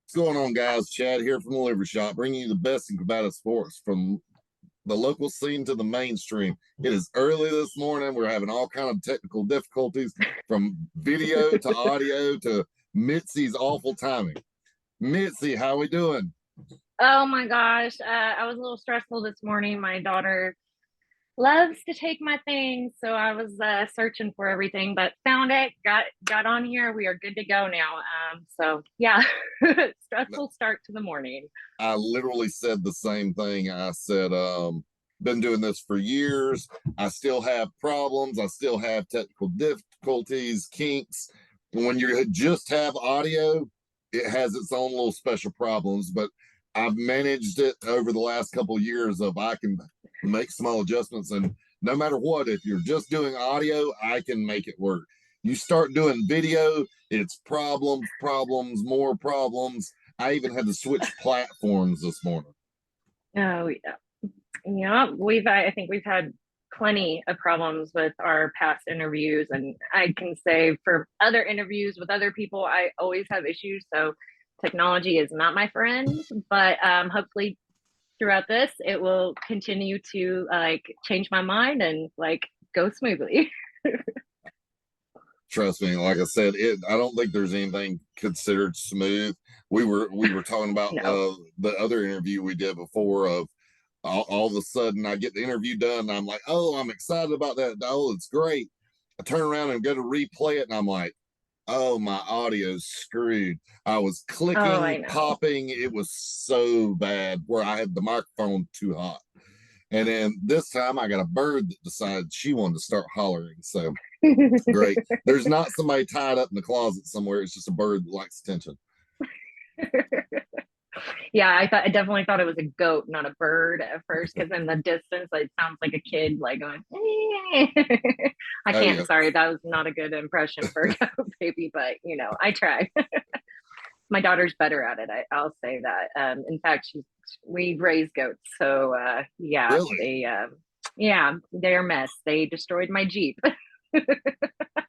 What's going on, guys? Chad here from the Liver Shop, bringing you the best in combative sports from the local scene to the mainstream. It is early this morning. We're having all kind of technical difficulties, from video to audio to Mitzi's awful timing. Mitzi, how we doing? Oh my gosh. I was a little stressful this morning. My daughter loves to take my things, so I was searching for everything, but found it, got on here. We are good to go now. So yeah, stressful start to the morning. I literally said the same thing. I said, been doing this for years. I still have problems. I still have technical difficulties, kinks. When you just have audio, it has its own little special problems, but I've managed it over the last couple of years of I can make small adjustments. And no matter what, if you're just doing audio, I can make it work. You start doing video, it's problems, more problems. I even had to switch platforms this morning. Oh yeah, yeah. I think we've had plenty of problems with our past interviews, and I can say for other interviews with other people, I always have issues. So technology is not my friend, but hopefully throughout this, it will continue to like change my mind and like go smoothly. Trust me, like I said, I don't think there's anything considered smooth. We were talking about No. the other interview we did before of all of a sudden I get the interview done and I'm like, oh, I'm excited about that. Oh, it's great. I turn around and go to replay it and I'm like, oh, my audio's screwed. I was Oh, I clicking, know. popping. It was so bad where I had the microphone too hot. And then this time I got a bird that decided she wanted to start hollering. So great. There's not somebody tied up in the closet somewhere. It's just a bird that likes attention. Yeah, I definitely thought it was a goat, not a bird at first, because in the distance it sounds like a kid like going. I Oh, can't. yeah. Sorry, that was not a good impression for a goat baby, but I try. My daughter's better at it. I'll say that. In fact, we raise goats, so yeah, Really? yeah, they're a mess. They destroyed my Jeep.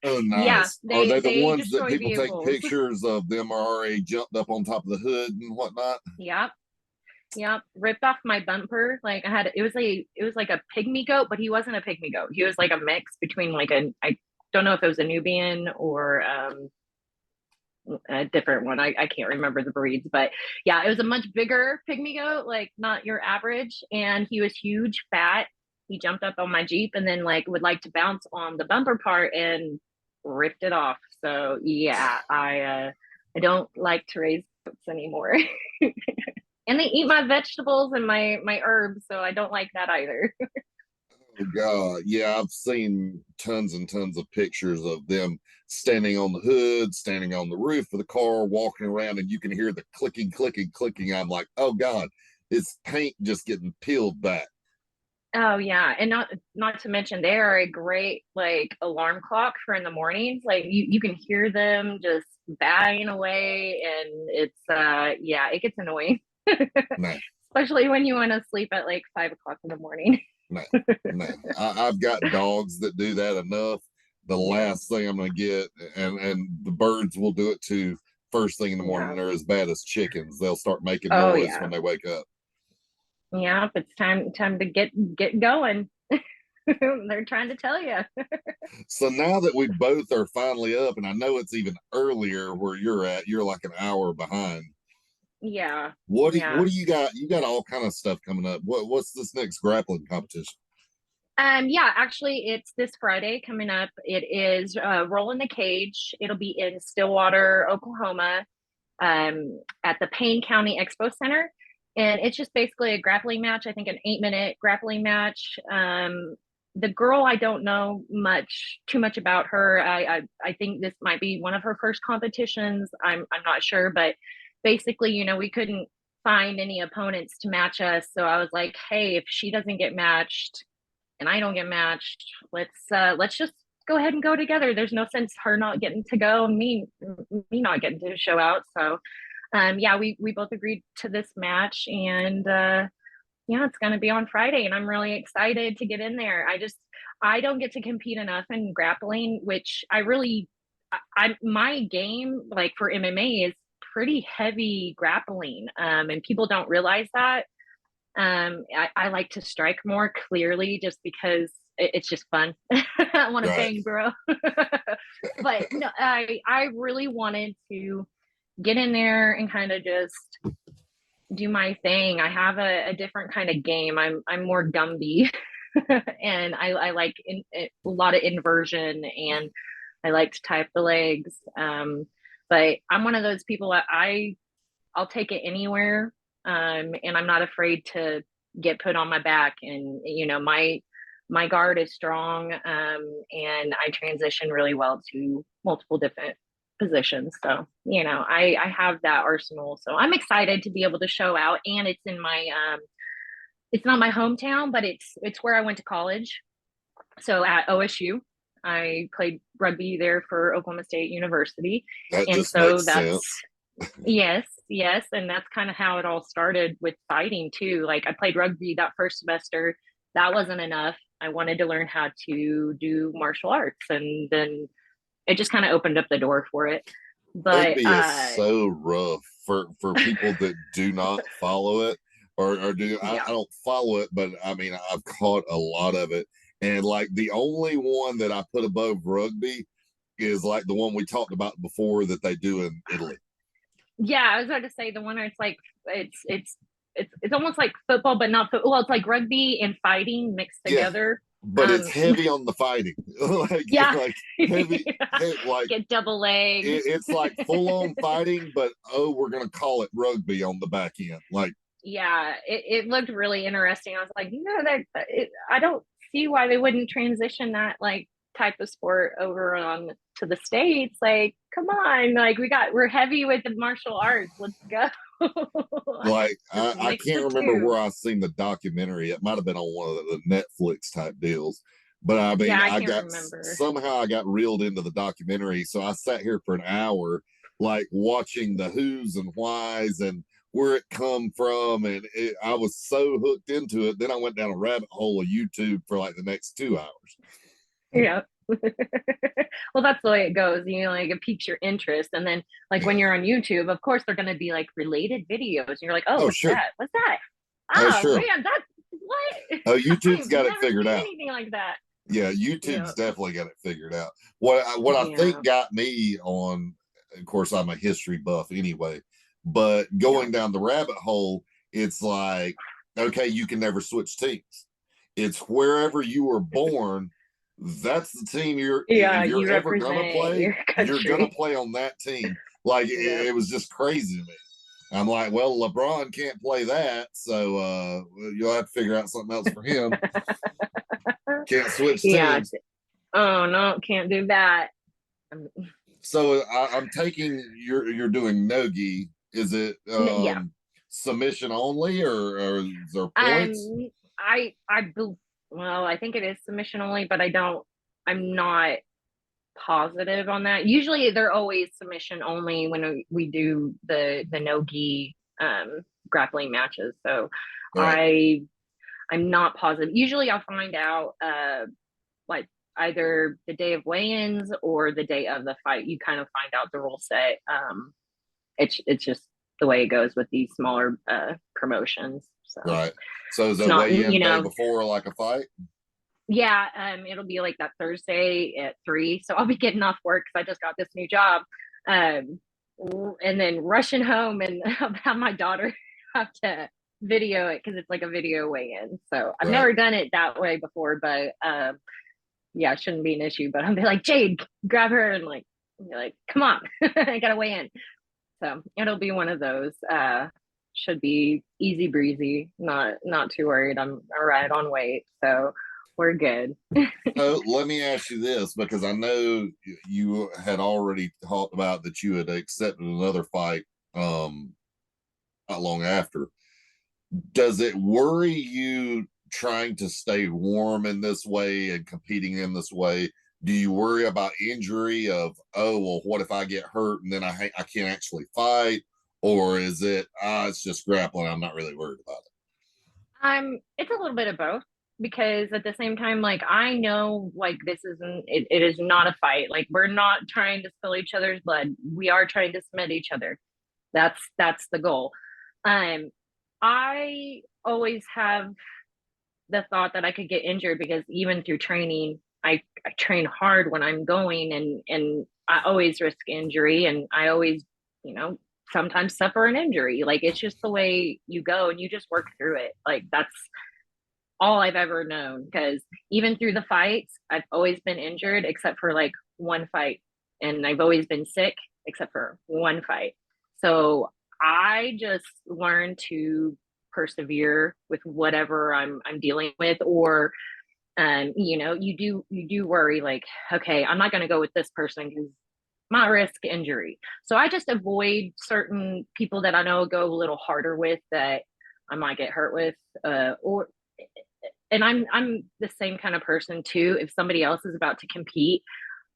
Oh, Yeah, nice. Are they they the they ones that destroy people take vehicles. pictures of them are already jumped up on top of the hood and whatnot? Yep. Yep, ripped off my bumper. Like it was like a pygmy goat, but he wasn't a pygmy goat. He was like a mix between like I don't know if it was a Nubian or a different one. I can't remember the breeds, but yeah, it was a much bigger pygmy goat, like not your average. And he was huge, fat. He jumped up on my Jeep and then like would like to bounce on the bumper part and ripped it off. So yeah, I don't like to raise goats anymore. And they eat my vegetables and my herbs, so I don't like that either. Oh God, yeah, I've seen tons and tons of pictures of them standing on the hood, standing on the roof of the car, walking around, and you can hear the clicking, clicking, clicking. I'm like, oh God, it's paint just getting peeled back. Oh yeah, and not to mention they are a great like alarm clock for in the mornings. Like you can hear them just banging away, and it's yeah, it gets annoying, No, especially when you want to sleep at like 5 o'clock in the morning. no, no. I've got dogs that do that enough. The Yeah, last thing I'm gonna get, and the birds will do it too. First thing in the morning, yeah. they're as bad as chickens. They'll start making Oh noise when yeah, they wake up. yeah. It's time to get going. They're trying to tell you. So now that we both are finally up, and I know it's even earlier where you're at, you're like an hour behind. Yeah, What yeah. do you got? You got all kind of stuff coming up. What's this next grappling competition? Yeah, actually, it's this Friday coming up. It is Roll in the Cage. It'll be in Stillwater, Oklahoma, at the Payne County Expo Center. And it's just basically a grappling match. I think an 8 minute grappling match. The girl, I don't know too much about her. I think this might be one of her first competitions. I'm not sure, but basically, we couldn't find any opponents to match us. So I was like, hey, if she doesn't get matched, and I don't get matched, let's just go ahead and go together. There's no sense her not getting to go and me not getting to show out. So yeah, we both agreed to this match, and yeah, it's going to be on Friday, and I'm really excited to get in there. I don't get to compete enough in grappling, which I really, my game like for MMA is pretty heavy grappling, and people don't realize that. I like to strike more clearly just because it's just fun. I want to Right. bang, bro. But no, I really wanted to get in there and kind of just do my thing. I have a different kind of game. I'm more Gumby, and I like a lot of inversion, and I like to type the legs. But I'm one of those people that I'll take it anywhere, and I'm not afraid to get put on my back. And my guard is strong, and I transition really well to multiple different positions. So I have that arsenal. So I'm excited to be able to show out, and it's in my it's not my hometown, but it's where I went to college. So at OSU, I played rugby there for Oklahoma State University, That and just so makes that's sense. yes, yes, and that's kind of how it all started with fighting too. Like I played rugby that first semester. That wasn't enough. I wanted to learn how to do martial arts, and then it just kind of opened up the door for it. But Rugby is so rough for people that do not follow it, or do yeah. I don't follow it, but I mean I've caught a lot of it. And like the only one that I put above rugby is like the one we talked about before that they do in Italy. Yeah, I was about to say the one where it's like it's almost like football, but not football. Well, it's like rugby and fighting mixed Yeah, together. but it's heavy on the fighting. like Yeah. like heavy, like Get double legged. it's like full on fighting, but oh, we're gonna call it rugby on the back end. Like Yeah, it looked really interesting. I was like, I don't see why they wouldn't transition that like type of sport over on to the States. Like, come on, like we're heavy with the martial arts. Let's go. like Just I mix can't the remember two. where I seen the documentary. It might have been on one of the Netflix type deals. But I mean, Yeah, I I can't got remember. somehow I got reeled into the documentary, so I sat here for an hour, like watching the who's and whys and where it come from, and I was so hooked into it. Then I went down a rabbit hole of YouTube for like the next 2 hours. Yeah. Well, that's the way it goes. Like it piques your interest. And then like when Yeah. you're on YouTube, of course they're gonna be like related videos. And you're like, oh, Oh what's sure. that? What's that? Oh Oh sure. man, that's what Oh, YouTube's I've got it never figured seen out. anything like that. Yeah, Yeah. YouTube's definitely got it figured out. What I Yeah. think got me on, of course, I'm a history buff anyway, but Yeah. going down the rabbit hole, it's like, okay, you can never switch teams. It's wherever you were born, that's the team Yeah, if you're you ever gonna represent play, your you're gonna country. play on that team. Like Yeah. it was just crazy to me. I'm like, well, LeBron can't play that, so you'll have to figure out something else for him. Can't switch Yeah. teams. Oh no, can't do that. Um, So I'm taking you're doing nogi. Is it yeah. submission only, or is there points? Um, well, I think it is submission only, but I'm not positive on that. Usually they're always submission only when we do the no gi grappling matches. So Right, I'm not positive. Usually I'll find out like either the day of weigh-ins or the day of the fight. You kind of find out the rule set. It's just the way it goes with these smaller promotions. So right. So is it's that not, weigh-in day before like a fight? yeah, it'll be like that Thursday at 3. So I'll be getting off work because I just got this new job. Um, and then rushing home and have my daughter have to video it because it's like a video weigh-in. So I've Right. never done it that way before, but yeah, it shouldn't be an issue. But I'll be like, Jade, grab her and like be like, come on, I gotta weigh in. So it'll be one of those. Should be easy breezy. Not too worried. I'm all right on weight, so we're good. So let me ask you this, because I know you had already talked about that you had accepted another fight not long after. Does it worry you trying to stay warm in this way and competing in this way? Do you worry about injury of, oh well, what if I get hurt and then I can't actually fight? Or is it it's just grappling, I'm not really worried about it? It's a little bit of both because at the same time, like I know like this isn't it is not a fight. Like we're not trying to spill each other's blood. We are trying to submit each other. That's the goal. Um, I always have the thought that I could get injured because even through training, I train hard when I'm going, and I always risk injury, and I always, you know, sometimes suffer an injury. Like it's just the way you go and you just work through it. Like that's all I've ever known. Because even through the fights, I've always been injured except for like one fight. And I've always been sick except for one fight. So I just learned to persevere with whatever I'm dealing with. Or you do worry like, okay, I'm not going to go with this person because my risk injury. So I just avoid certain people that I know go a little harder with, that I might get hurt with. Or and I'm the same kind of person too. If somebody else is about to compete,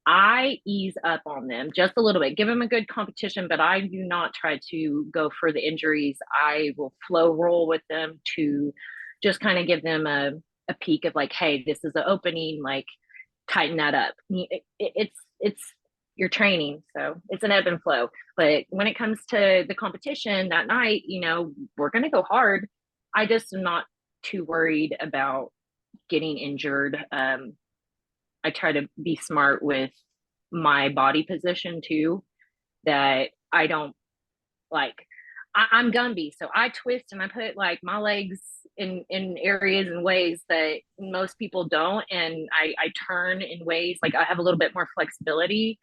I ease up on them just a little bit, give them a good competition, but I do not try to go for the injuries. I will flow roll with them to just kind of give them a peek of like, hey, this is an opening, like tighten that up. It's your training, so it's an ebb and flow. But when it comes to the competition that night, we're gonna go hard. I just am not too worried about getting injured. I try to be smart with my body position too, that I don't like. I'm Gumby, so I twist and I put like my legs in areas and ways that most people don't, and I turn in ways like I have a little bit more flexibility,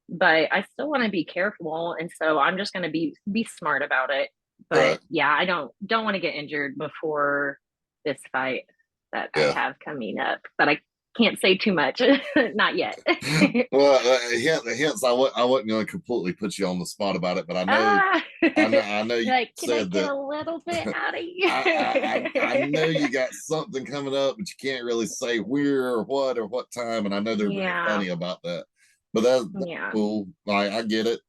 but I still want to be careful, and so I'm just going to be smart about it. But Right. yeah, I don't want to get injured before this fight that I Yeah. have coming up, but I can't say too much, not yet. Well, hence I wasn't going to completely put you on the spot about it, but Ah, I know you like, can I said get that a little bit out of you? I know you got something coming up, but you can't really say where or what time. And I know they're very Yeah, funny about that, but that's yeah. cool. I get it.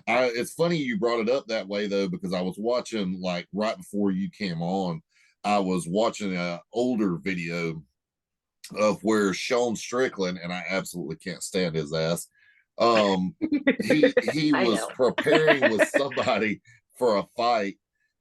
It's funny you brought it up that way though, because I was watching like right before you came on, I was watching an older video of where Sean Strickland, and I absolutely can't stand his ass. He I was know. preparing with somebody for a fight,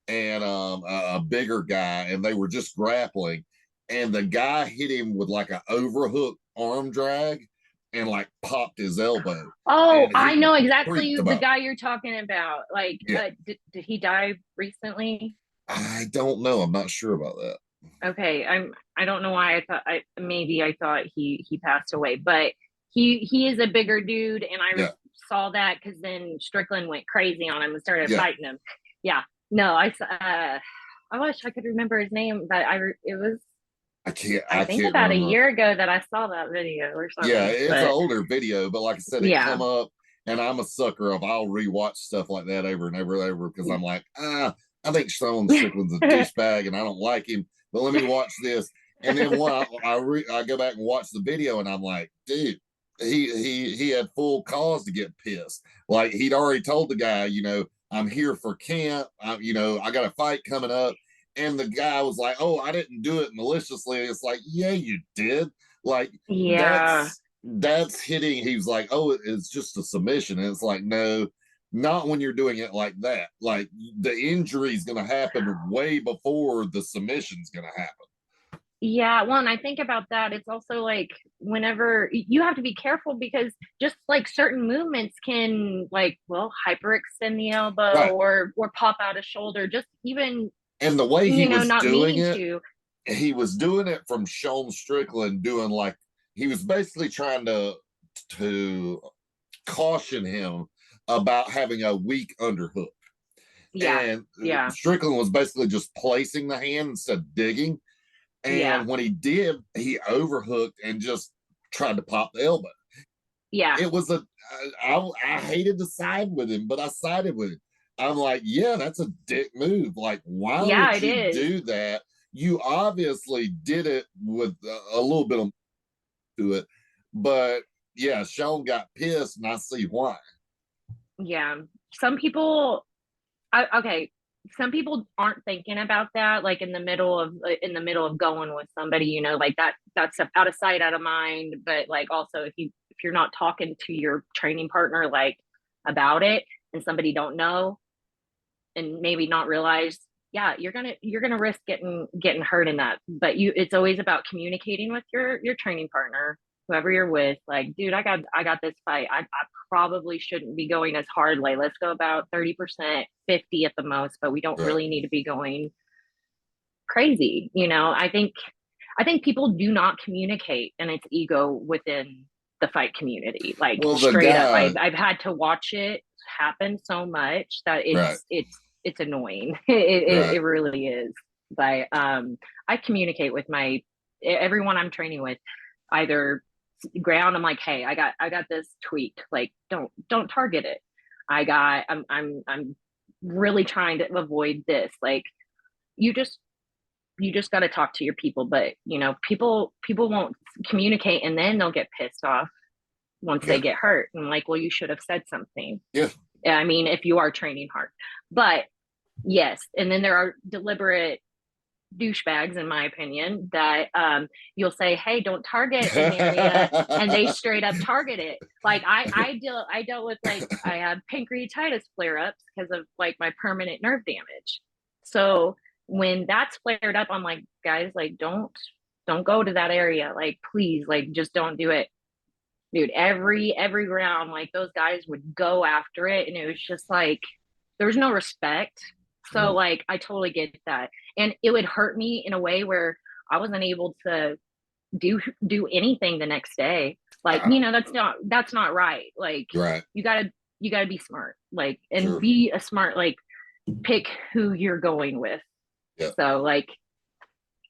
and a bigger guy, and they were just grappling, and the guy hit him with like an overhook arm drag, and like popped his elbow, Oh, and I he know freaked exactly the about. guy you're talking about. Like, Yeah, did he die recently? I don't know. I'm not sure about that. Okay, I don't know why I thought he passed away, but he is a bigger dude, and Yeah, saw that because then Strickland went crazy on him and started yeah. fighting him. Yeah, no, I wish I could remember his name, but it was, I I think, can't about a remember. year ago that I saw that video or Yeah, something. it's an But older video, but like I said, it yeah, come up, and I'm a sucker of I'll rewatch stuff like that over and over and over because I'm like, I think Sean Strickland's a douchebag and I don't like him, but let me watch this. And then I go back and watch the video, and I'm like, dude, he had full cause to get pissed. Like he'd already told the guy, I'm here for camp. I got a fight coming up. And the guy was like, "Oh, I didn't do it maliciously." It's like, yeah, you did. Like yeah. that's hitting. He was like, "Oh, it's just a submission," and it's like, no, not when you're doing it like that. Like the injury is going to happen way before the submission's going to happen. Yeah, well, and I think about that, it's also like whenever you have to be careful because just like certain movements can like, well, hyperextend the elbow Right. or pop out a shoulder, just even, And the way he was not doing meaning it, to. he was doing it from Sean Strickland, doing like he was basically trying to caution him about having a weak underhook. Yeah, And yeah, Strickland was basically just placing the hand instead of digging. yeah, And when he did, he overhooked and just tried to pop the elbow. yeah, It was I hated to side with him, but I sided with him. I'm like, yeah, that's a dick move. Like, why yeah, would it you is. do that? You obviously did it with a little bit of to it, but yeah, Sean got pissed, and I see why. Yeah. Some people, okay, some people aren't thinking about that, like in the middle of going with somebody, like that's out of sight, out of mind. But like also, if you're not talking to your training partner like about it, and somebody don't know, and maybe not realize, yeah, you're gonna risk getting hurt in that. But it's always about communicating with your training partner, whoever you're with. Like, dude, I got this fight. I probably shouldn't be going as hard. Like, let's go about 30%, 50 at the most, but we don't Right. really need to be going crazy. I think people do not communicate, and it's ego within the fight community. Like, Well, the straight up, guy, I've had to watch it happen so much that right, it's annoying. It right. really is. But I communicate with my everyone I'm training with, either ground. I'm like, hey, I got this tweaked. Like, don't target it. I'm really trying to avoid this. Like, you just you just got to talk to your people. But people won't communicate, and then they'll get pissed off once they Yeah, get hurt, and like, well, you should have said something. yeah. I mean, if you are training hard. But yes, and then there are deliberate douchebags, in my opinion, that you'll say, hey, don't target an area, and they straight up target it. Like, I dealt with, like, I have pancreatitis flare-ups because of, like, my permanent nerve damage. So when that's flared up, I'm like, guys, like, don't go to that area. Like, please, like, just don't do it. Dude, every round, like, those guys would go after it, and it was just like there was no respect. So, No. like, I totally get that, and it would hurt me in a way where I wasn't able to do anything the next day. Like, Uh, that's not right. Like, right. you gotta be smart, like, and Sure. be a smart, like, pick who you're going with. Yeah. So, like,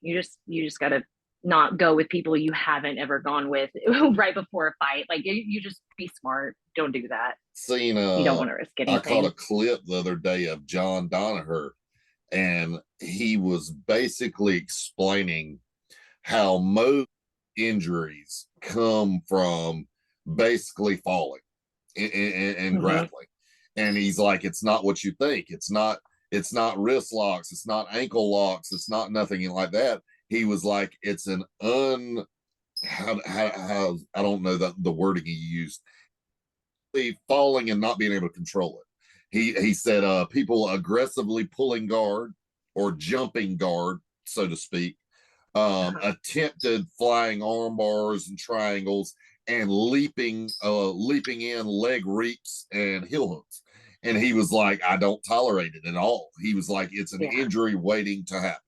you just gotta not go with people you haven't ever gone with right before a fight. Like, you just be smart. Don't do that. Seen You don't want to risk I caught a anything. clip the other day of John Donaher, and he was basically explaining how most injuries come from basically falling and Hmm. grappling. And he's like, it's not what you think. It's not wrist locks, it's not ankle locks, it's not nothing like that. He was like, it's an how I don't know the wording he used, falling and not being able to control it. He said people aggressively pulling guard or jumping guard, so to speak, Uh-huh. attempted flying arm bars and triangles, and leaping in leg reaps and heel hooks. And he was like, I don't tolerate it at all. He was like, it's an Yeah. injury waiting to happen.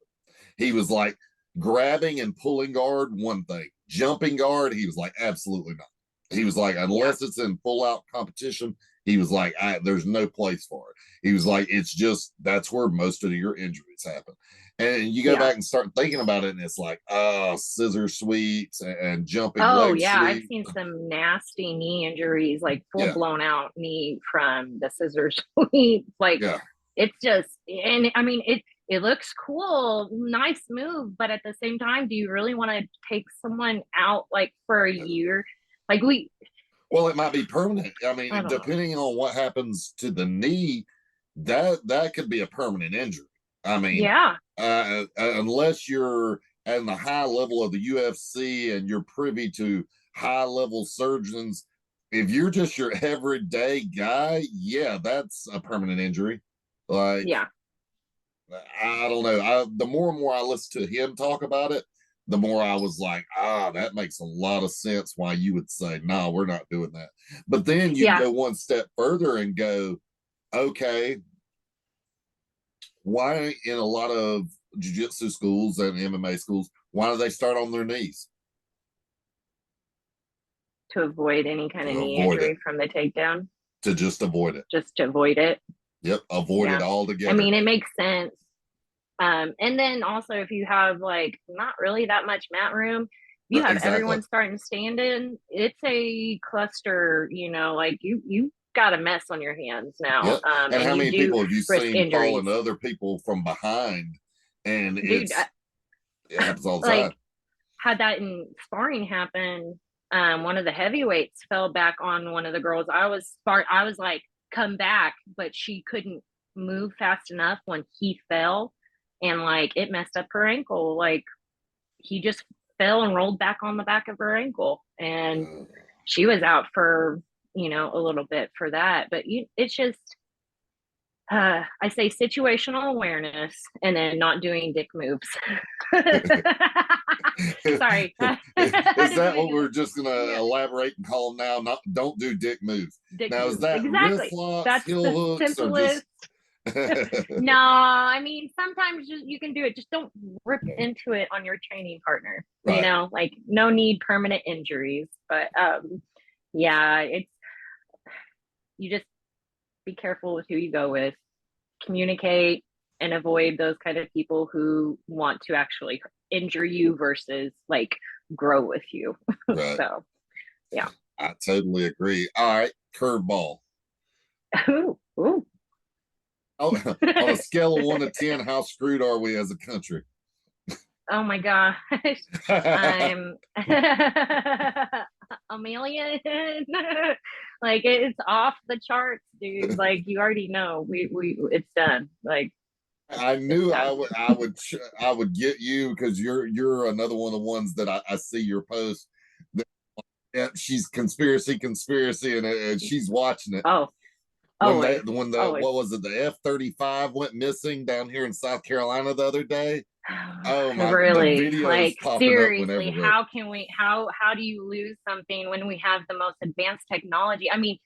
He was like, grabbing and pulling guard, one thing. Jumping guard, he was like, absolutely not. He was like, Yeah. unless it's in full out competition, he was like, there's no place for it. He was like, it's just that's where most of your injuries happen. And you go Yeah. back and start thinking about it, and it's like, scissor sweeps and jumping Oh leg yeah, I've sweep. seen some nasty knee injuries, like full Yeah, blown out knee from the scissors sweep. Like, yeah. it's just, and I mean, it looks cool, nice move, but at the same time, do you really want to take someone out, like, for a year? Like, Well, it might be permanent. I I mean, don't know. depending on what happens to the knee, that could be a permanent injury. I mean, Yeah. unless you're at the high level of the UFC and you're privy to high level surgeons, if you're just your everyday guy, yeah, that's a permanent injury. Like, Yeah. I don't know. The more and more I listen to him talk about it, the more I was like, that makes a lot of sense why you would say, no, we're not doing that. But then you Yeah. go one step further and go, okay, why in a lot of jiu-jitsu schools and MMA schools, why do they start on their knees? To avoid any kind of To knee avoid it, injury from the takedown, to just avoid it. just to avoid it. Yep, avoid it Yeah. I altogether. mean, it makes sense. And then also, if you have, like, not really that much mat room, you have Exactly. everyone starting standing, it's a cluster, like, you got a mess on your hands now. Yep. And And how you many do people have you risk seen falling injuries. other people from behind? And Dude, it happens all the time. like, had that in sparring happen. One of the heavyweights fell back on one of the girls. I was like, come back, but she couldn't move fast enough when he fell, and, like, it messed up her ankle. Like, he just fell and rolled back on the back of her ankle, and Uh, she was out for a little bit for that. But it's just, I say situational awareness and then not doing dick moves. Sorry. I Is didn't that mean to what do we're that. just gonna Yeah, elaborate and call them now? Not don't do dick moves. dick Now is moves. that wrist Exactly. locks, That's heel the hooks, or just simplest. No, I mean, sometimes you can do it. Just don't rip into it on your training partner. right? Like no need permanent injuries. But yeah, it's you just be careful with who you go with. Communicate and avoid those kind of people who want to actually injure you versus like grow with you. Right. So yeah. I totally agree. All right, curveball. Ooh, ooh. Oh, on a scale of 1 to 10, how screwed are we as a country? Oh my gosh. I I'm a million. Like it's off the charts, dude. Like you already know. We it's done. Like it's knew done. I would get you because you're another one of the ones that I see your post. That, yeah, she's conspiracy, and she's watching it. Oh, When always. the Always. what was it, the F-35 went missing down here in South Carolina the other day. Oh my, the Really, videos like popping up seriously, whenever. how do you lose something when we have the most advanced technology? I mean,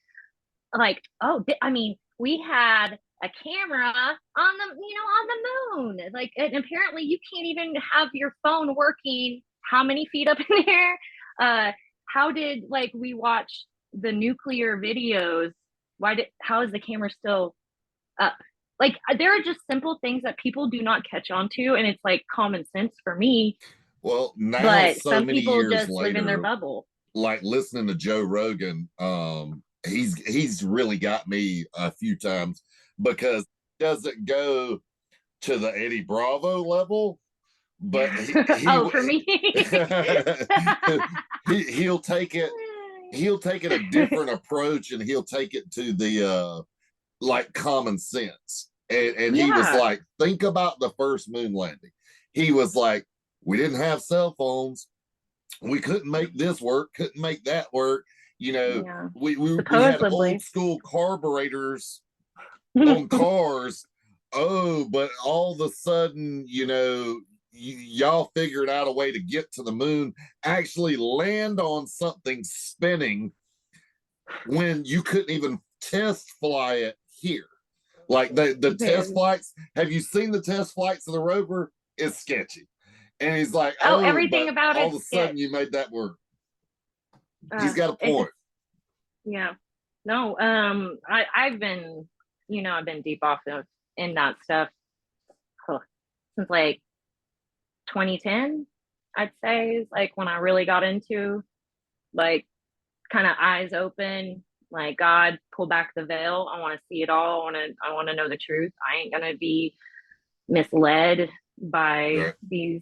like, oh, I mean, we had a camera on the moon. Like, and apparently you can't even have your phone working how many feet up in the air? How did like we watch the nuclear videos? How is the camera still up? Like there are just simple things that people do not catch on to, and it's like common sense for me, Well, now but so some many people years just live in their later, bubble. like listening to Joe Rogan, he's really got me a few times because he doesn't go to the Eddie Bravo level, but Oh, for me. he'll take it a different approach, and he'll take it to the like common sense. And he was Yeah. like, think about the first moon landing. He was like, we didn't have cell phones, we couldn't make this work, couldn't make that work. You know, Yeah. we had old Supposedly. school carburetors on cars. Oh, but all of a sudden, y'all figured out a way to get to the moon, actually land on something spinning when you couldn't even test fly it here. Like the test Man. flights, have you seen the test flights of the rover? It's sketchy. And he's like, Oh, oh, everything but about all it's of a sudden sketch. you made that work. He's got a It point. just yeah. No, I've been, I've been deep off in that stuff huh, since like 2010, I'd say is like when I really got into like kind of eyes open, like God, pull back the veil. I want to see it all. I want to know the truth. I ain't gonna be misled by Right. these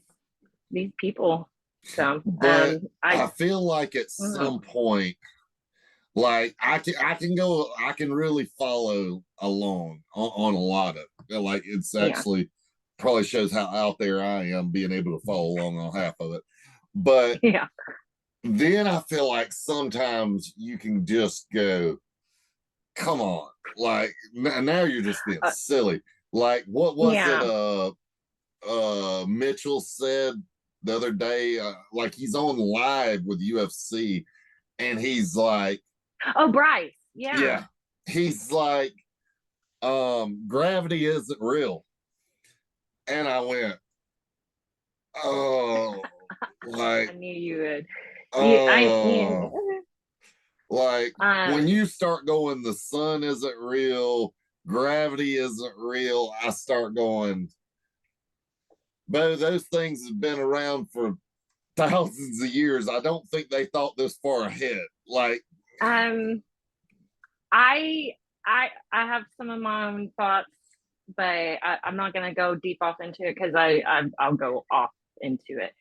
people. So But I I feel like at mm, some point, like I can really follow along on a lot of it. Like it's yeah. actually probably shows how out there I am being able to follow along on half of it. But Yeah. then I feel like sometimes you can just go, come on, like now you're just being Uh, silly. Like what was it? yeah. Mitchell said the other day, like he's on live with UFC, and he's like, Oh, Bryce. Yeah. yeah, he's like, gravity isn't real, and I went, oh, I like, knew you would. You, I, oh, you, like when um, you start going, the sun isn't real, gravity isn't real. I start going, but those things have been around for thousands of years. I don't think they thought this far ahead. Like, um, I, I have some of my own thoughts, but I'm not gonna go deep off into it because I'll go off into it.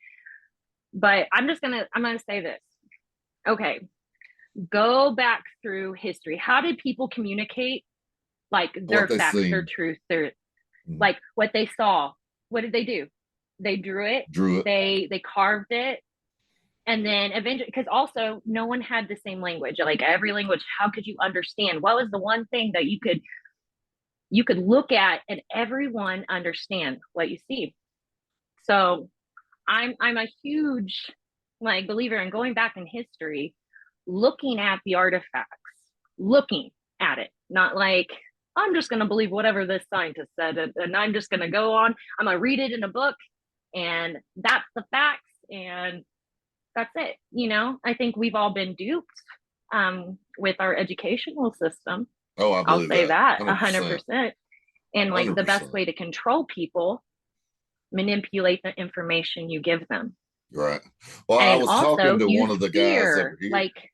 But I'm gonna say this. Okay, go back through history. How did people communicate? Like what their they facts, their seen. truth, their like what they saw. What did they do? They drew it. Drew it. They carved it, and then eventually, because also no one had the same language. Like every language, how could you understand? What was the one thing that you could you could look at and everyone understand what you see. So I'm a huge like believer in going back in history, looking at the artifacts, looking at it, not like I'm just going to believe whatever this scientist said and I'm just going to go on. I'm going to read it in a book and that's the facts and that's it. You know, I think we've all been duped with our educational system. Oh, I I'll believe say that. that 100%. 100%. And like the best 100%. way to control people, manipulate the information you give them. Right. Well, I And was also talking to use one of the guys over fear. here. Like,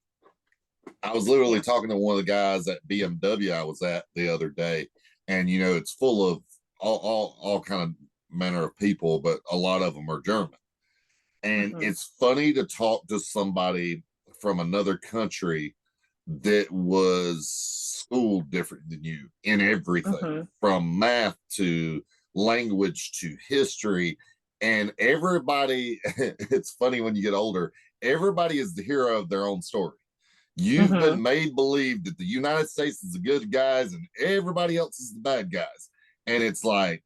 I was literally yeah. talking to one of the guys at BMW I was at the other day, and you know, it's full of all kind of manner of people, but a lot of them are German. And Mm-hmm. it's funny to talk to somebody from another country that was schooled different than you in everything, Mm-hmm. from math to language to history. And everybody, it's funny when you get older, everybody is the hero of their own story. You've Mm-hmm. been made believe that the United States is the good guys and everybody else is the bad guys. And it's like,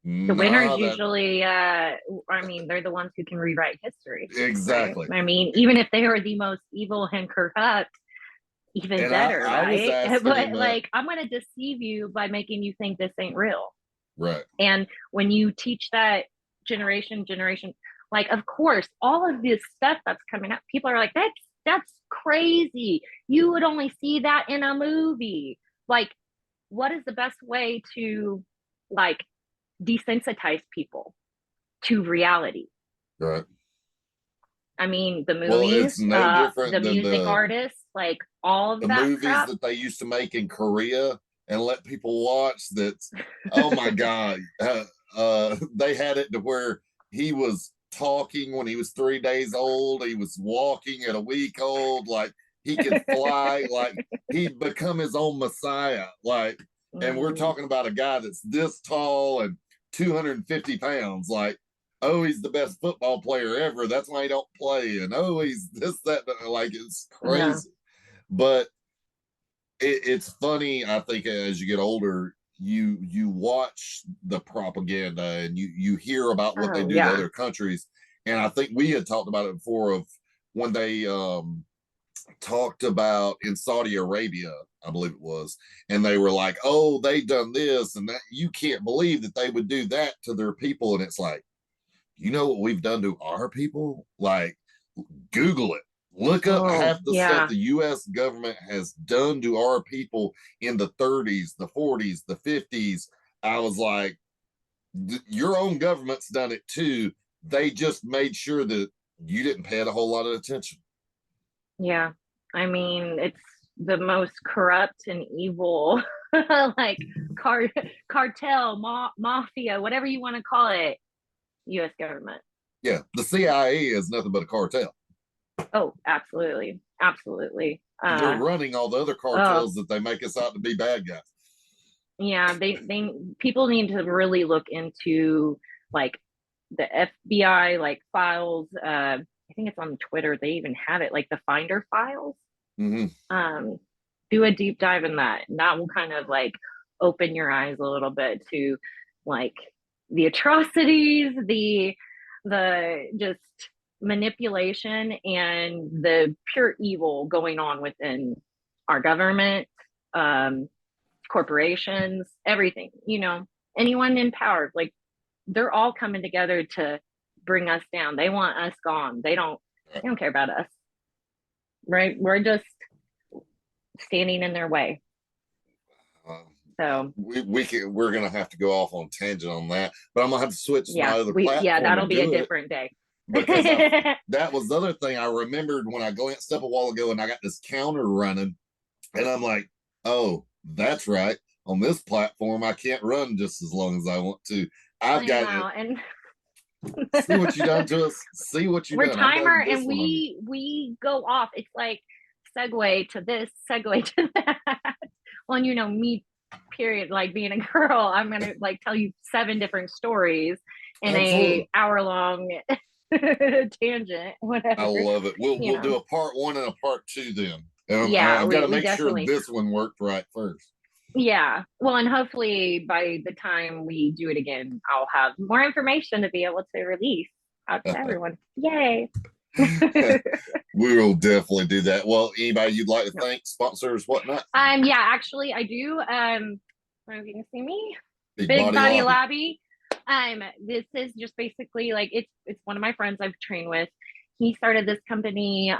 The winners nah, that usually, I mean, they're the ones who can rewrite history, right? exactly. I mean, even if they are the most evil and corrupt, even And better, I was right? asking But him, like, I'm going to deceive you by making you think this ain't real. right, And when you teach that generation, like, of course, all of this stuff that's coming up, people are like, that's crazy. You would only see that in a movie. Like, what is the best way to like desensitize people to reality? right. I mean, the Well, it's movies, no the different than music artists, like all of the that movies crap. that they used to make in Korea and let people watch. That's, oh my God. They had it to where he was talking when he was 3 days old. He was walking at a week old. Like he could fly. Like he'd become his own Messiah. Like, and we're Mm, talking about a guy that's this tall and 250 pounds. Like, oh, he's the best football player ever. That's why he don't play. And oh, he's this, that, like it's yeah. crazy. But it's funny. I think as you get older, you watch the propaganda and you hear about what they Oh, do to yeah. other countries. And I think we had talked about it before of when they talked about in Saudi Arabia, I believe it was, and they were like, "Oh, they done this and that." You can't believe that they would do that to their people, and it's like, you know what we've done to our people? Like, Google it. Look up Oh, half the stuff yeah. the US government has done to our people in the 30s, the 40s, the 50s. I was like, your own government's done it too. They just made sure that you didn't pay it a whole lot of attention. Yeah. I mean, it's the most corrupt and evil, like car cartel, mafia, whatever you want to call it, U.S. government. Yeah, the CIA is nothing but a cartel. Oh, absolutely, absolutely. They're running all the other Oh, cartels that they make us out to be bad guys. yeah. They people need to really look into like the FBI like files. I think it's on Twitter. They even have it like the Finder files. Mm-hmm. um, do a deep dive in that. And that will kind of like open your eyes a little bit to like the atrocities, the just manipulation and the pure evil going on within our government, um, corporations, everything, anyone in power, like they're all coming together to bring us down. They want us gone. They don't care about us. Right? We're just standing in their way. Um, So we're gonna have to go off on tangent on that, but I'm gonna have to switch to my yeah, other yeah, platform that'll and be a do it different day. because I that was the other thing I remembered when I glanced up a while ago and I got this counter running and I'm like, oh, that's right. On this platform, I can't run just as long as I want to. I've I got it. know, and See what you done to us. See what you we're done. I've timer, done this and one on you. we go off. It's like segue to this, segue to that. Well, me, period. Like being a girl, I'm gonna like tell you 7 different stories in a Absolutely. hour long tangent, I whatever. love it. We'll You we'll do know, a part one and a part two then. And yeah, I've got we to we make sure definitely. this one worked right first. Yeah. Well, and hopefully by the time we do it again, I'll have more information to be able to release out to everyone. Yay. We will definitely do that. Well, anybody you'd like to No. thank, sponsors, whatnot? Yeah, actually I do. I don't know if you can see me. Big Big Body Body Lobby. Lobby. This is just basically like it's one of my friends I've trained with. He started this company.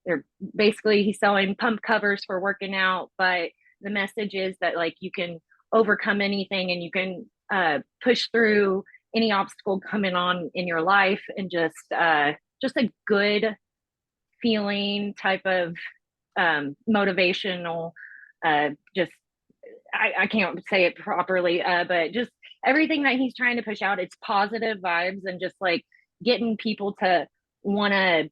They're basically he's selling pump covers for working out, but the message is that like you can overcome anything and you can push through any obstacle coming on in your life and just a good feeling type of motivational just I can't say it properly, but just everything that he's trying to push out, it's positive vibes and just like getting people to want to,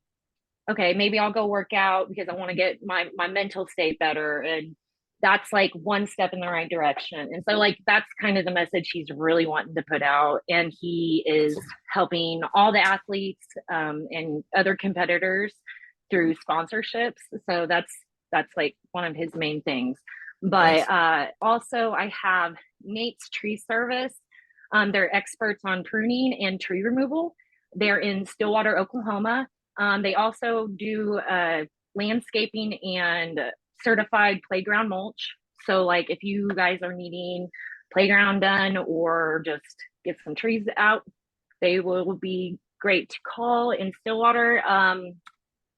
okay, maybe I'll go work out because I want to get my mental state better. And that's like one step in the right direction. And so like that's kind of the message he's really wanting to put out. And he is Awesome. helping all the athletes and other competitors through sponsorships. So that's like one of his main things. But Awesome. also I have Nate's Tree Service. They're experts on pruning and tree removal. They're in Stillwater, Oklahoma. They also do landscaping and certified playground mulch. So, like, if you guys are needing playground done or just get some trees out, they will be great to call in Stillwater.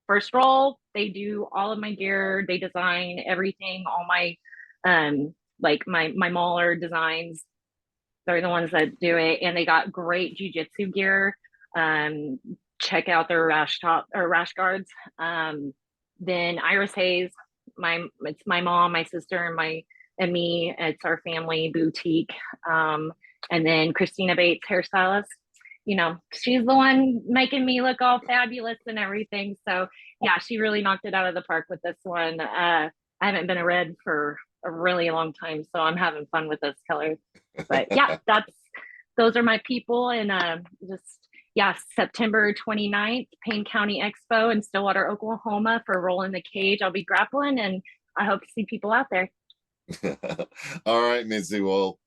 First roll, they do all of my gear. They design everything, all my like my Mauler designs. They're the ones that do it, and they got great jujitsu gear. Um, Check out their rash top or rash guards. Then Iris Hayes, it's my mom, my sister, and me. It's our family boutique. And then Christina Bates, hairstylist. You know, she's the one making me look all fabulous and everything. So yeah, she really knocked it out of the park with this one. I haven't been a red for a really long time, so I'm having fun with this color. But yeah, those are my people, and just yeah, September 29th, Payne County Expo in Stillwater, Oklahoma for Rolling the Cage. I'll be grappling, and I hope to see people out there. All right, Mitzi. Well,